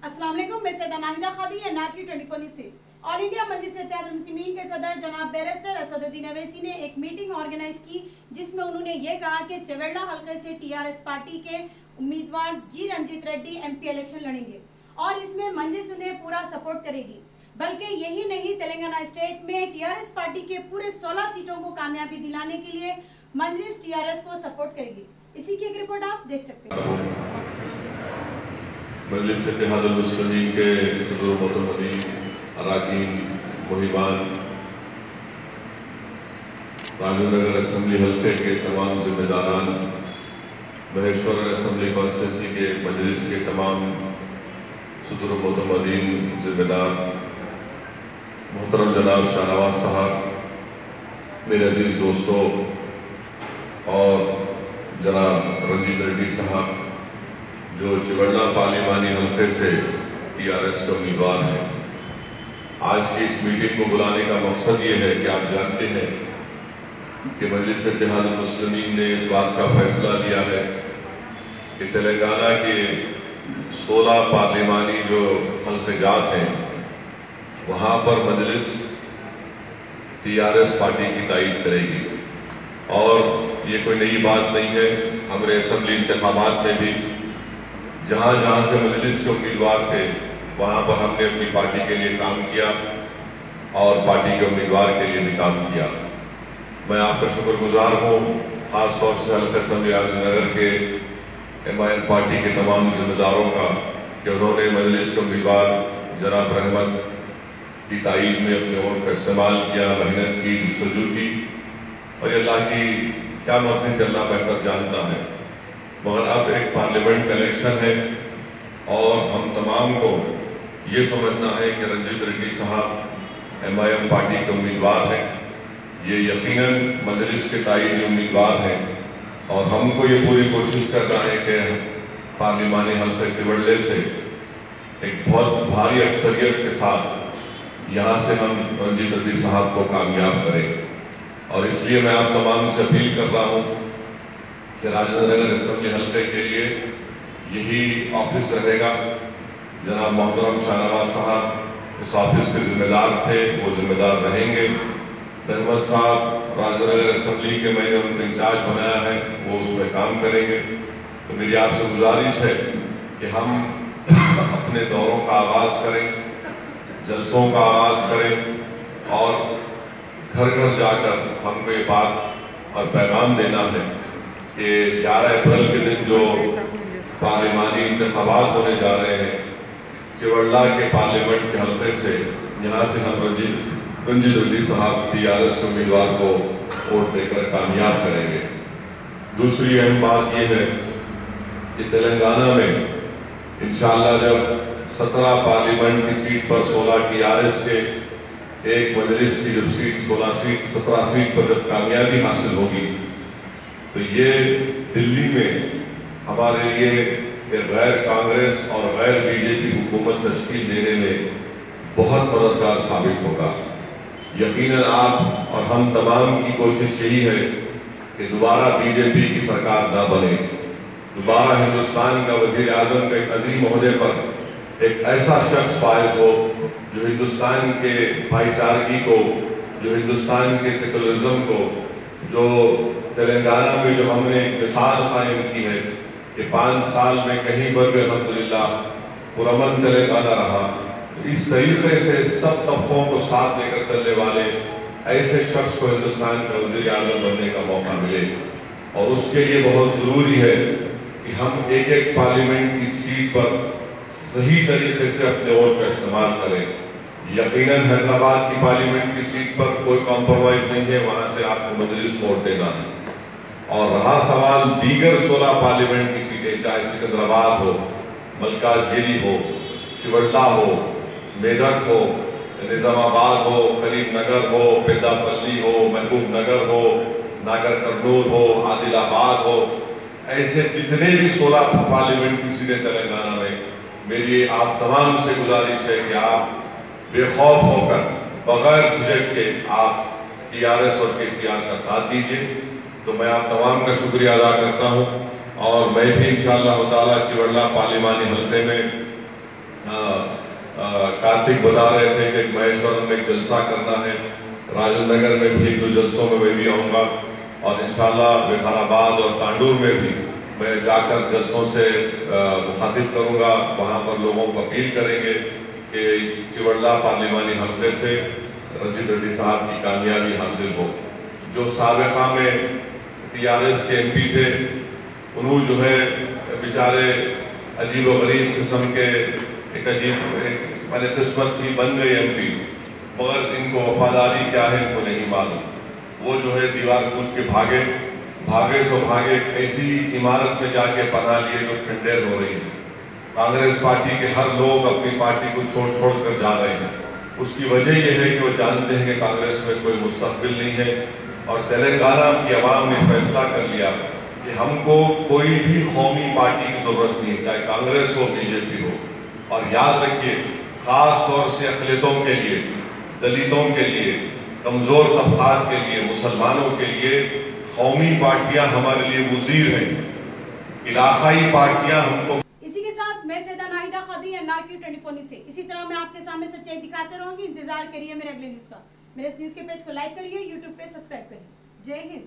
अस्सलाम वालेकुम, मैं सैयदा नाहिदा खादी NRK 24 न्यूज़ से। ऑल इंडिया मजलिस इत्तेहाद मुस्लिमीन के सदर जनाब बैरिस्टर असदुद्दीन अवैसी ने एक मीटिंग ऑर्गेनाइज की, जिसमें उन्होंने ये कहा कि चवेड़ला हल्के से TRS पार्टी के उम्मीदवार जी रंजीत रेड्डी MP इलेक्शन लड़ेंगे और इसमें मजलिस उन्हें पूरा सपोर्ट करेगी। बल्कि यही नहीं, तेलंगाना स्टेट में TRS पार्टी के पूरे 16 सीटों को कामयाबी दिलाने के लिए मजलिस TRS को सपोर्ट करेगी। इसी की एक रिपोर्ट आप देख सकते हैं। मजलिस इत्तेहाद मुस्लिमीन के सदर मोहतरम अराकीन मुहिबान, राजनगर असम्बली हल्के के तमाम जिम्मेदारान, महेश्वर असम्बली कॉन्स्टिट्यूंसी के मजलिस के तमाम सदर मोहतरम जिम्मेदार, मोहतरम जनाब शाहनवाज साहब, मेरे अजीज़ दोस्तों और जनाब रंजीत रेड्डी साहब जो चवेड़ला पार्लिमानी हल्के से TRS के उम्मीदवार हैं। आज की इस मीटिंग को बुलाने का मकसद ये है कि आप जानते हैं कि मजलिस इत्तेहाद मुस्लिमीन ने इस बात का फैसला लिया है कि तेलंगाना के 16 पार्लिमानी जो हल्क़ेजात हैं वहाँ पर मजलिस TRS पार्टी की तायीद करेगी। और ये कोई नई बात नहीं है, हमारे असम्बली इंतखाबात में भी जहाँ जहाँ से मजलिस के उम्मीदवार थे वहाँ पर हमने अपनी पार्टी के लिए काम किया और पार्टी के उम्मीदवार के लिए भी काम किया। मैं आपका शुक्रगुजार हूँ, ख़ास तौर से हल्का असम्बली राजनगर के MIM पार्टी के तमाम जिम्मेदारों का कि उन्होंने मजलिस के उम्मीदवार जनाब रहमत की तायीद में अपने वोट का इस्तेमाल किया, मेहनत की, जस्तजू की। और अल्लाह की क्या मर्ज़ी अल्लाह बेहतर जानता है, मगर अब एक पार्लियामेंट का इलेक्शन है और हम तमाम को ये समझना है कि रंजीत रेड्डी साहब MIM पार्टी के उम्मीदवार हैं, ये यकीनन मजलिस के तायीदी उम्मीदवार हैं और हमको ये पूरी कोशिश करना है कि पार्लिमानी हल्के चवेड़ले से एक बहुत भारी अक्सरियत के साथ यहाँ से हम रंजीत रेड्डी साहब को कामयाब करें। और इसलिए मैं आप तमाम से अपील कर रहा हूँ कि राजनगर असम्बली हल्के के लिए यही ऑफिस रहेगा। जनाब मोहतरम शाहनवाज साहब इस ऑफिस के ज़िम्मेदार थे, वो ज़िम्मेदार रहेंगे। रहमत साहब राजनगर असम्बली के मैंने उनको इंचार्ज बनाया है, वो उसमें काम करेंगे। तो मेरी आपसे गुजारिश है कि हम अपने दौरों का आगाज़ करें, जलसों का आगाज़ करें और घर घर जाकर हमको ये बात और पैगाम देना है कि 11 अप्रैल के दिन जो पार्लिमानी इंतखाबात होने जा रहे हैं, चवेड़ला के पार्लियामेंट के हल्के से यहाँ से हम रंजीत रेड्डी साहब TRS के उम्मीदवार को वोट देकर कामयाब करेंगे। दूसरी अहम बात यह है कि तेलंगाना में इंशाअल्लाह जब 17 पार्लियामेंट की सीट पर 16 TRS के एक मजलिस की जब सीट 17 सीट पर जब कामयाबी हासिल होगी तो ये दिल्ली में हमारे लिए एक गैर कांग्रेस और गैर BJP हुकूमत तश्कील देने में बहुत मददगार साबित होगा। यकीनन आप और हम तमाम की कोशिश यही है कि दोबारा BJP की सरकार न बने, दोबारा हिंदुस्तान का वज़ीर आज़म का एक अजीम ओहदे पर एक ऐसा शख्स फायज हो जो हिंदुस्तान के भाईचारगी को, जो हिंदुस्तान के सेकुलरिज्म को, जो तेलंगाना में जो हमने एक मिसाल कायम की है कि 5 साल में कहीं पर भी अल्हम्दुलिल्लाह पुरअमन तेलंगाना रहा। इस तरीके से सब तबकों को साथ लेकर चलने वाले ऐसे शख्स को हिंदुस्तान का वज़ीर आज़म बनने का मौका मिले और उसके लिए बहुत ज़रूरी है कि हम एक एक पार्लियामेंट की सीट पर सही तरीके से अपने वोट का इस्तेमाल करें। यकीनन हैदराबाद की पार्लियामेंट की सीट पर कोई कॉम्प्रोमाइज़ नहीं है, वहाँ से आपको मजलिस वोट देना है। और रहा सवाल दीगर 16 पार्लियामेंट की सीटें, चाहे सिकंदराबाद हो, मलकाजगिरी हो, चवेड़ला हो, मेरठ हो, निज़ामाबाद हो, करीमनगर हो, पेद्दापल्ली हो, महबूब नगर हो, नागर कर्नूल हो, आदिलाबाद हो, ऐसे जितने भी 16 पार्लियामेंट की सीटें तेलंगाना में, मेरी आप तमाम से गुजारिश है कि आप बेखौफ होकर बगैर झिझक के आप TRS और KCR का साथ दीजिए। तो मैं आप तमाम का शुक्रिया अदा करता हूँ और मैं भी इंशाअल्लाह ताला चवेड़ला पार्लिमानी हल्के में कार्तिक बता रहे थे कि महेश्वरम में एक जलसा करना है, राजेंद्र नगर में भी 1-2 जलसों में मैं भी आऊँगा और इंशाल्लाह विखाराबाद और तांडूर में भी मैं जाकर जलसों से मुखातिब करूँगा। वहाँ पर लोगों को अपील करेंगे कि चिवड़ला पार्लिमानी हल्के से रंजीत रेड्डी साहब की कामयाबी हासिल हो। जो साबिक़ा में TRS के MP थे, उन्होंने जो है बेचारे अजीब व गरीब किस्म के एक किस्मत थी, बन गए MP, मगर इनको वफादारी क्या है इनको नहीं मालूम। वो जो है दीवार कूद के भागे सो भागे ऐसी इमारत में जाके पनाह लिए जो खंडेर हो रही है। कांग्रेस पार्टी के हर लोग अपनी पार्टी को छोड़ कर जा रहे हैं। उसकी वजह यह है कि वो जानते हैं कि कांग्रेस में कोई मुस्तकबिल नहीं है और तेलंगाना की आवाम ने फैसला कर लिया कि हमको कोई भी कौमी पार्टी की ज़रूरत नहीं, चाहे कांग्रेस हो BJP हो। और याद रखिए, ख़ास तौर से अक़लियतों के लिए, दलितों के लिए, कमज़ोर तबक़ात के लिए, मुसलमानों के लिए कौमी पार्टियां हमारे लिए मुज़ीर हैं, इलाक़ाई पार्टियां हमको। इसी के साथ मैं सैयदा नाहिदा क़ादरी NRQ 24 न्यूज़ से इसी तरह मैं आपके सामने सच्चाई दिखाते रहूँगी। इंतजार करिए मेरे अगले न्यूज़ का। मेरे इस न्यूज़ के पेज को लाइक करिए, यूट्यूब पे सब्सक्राइब करिए। जय हिंद।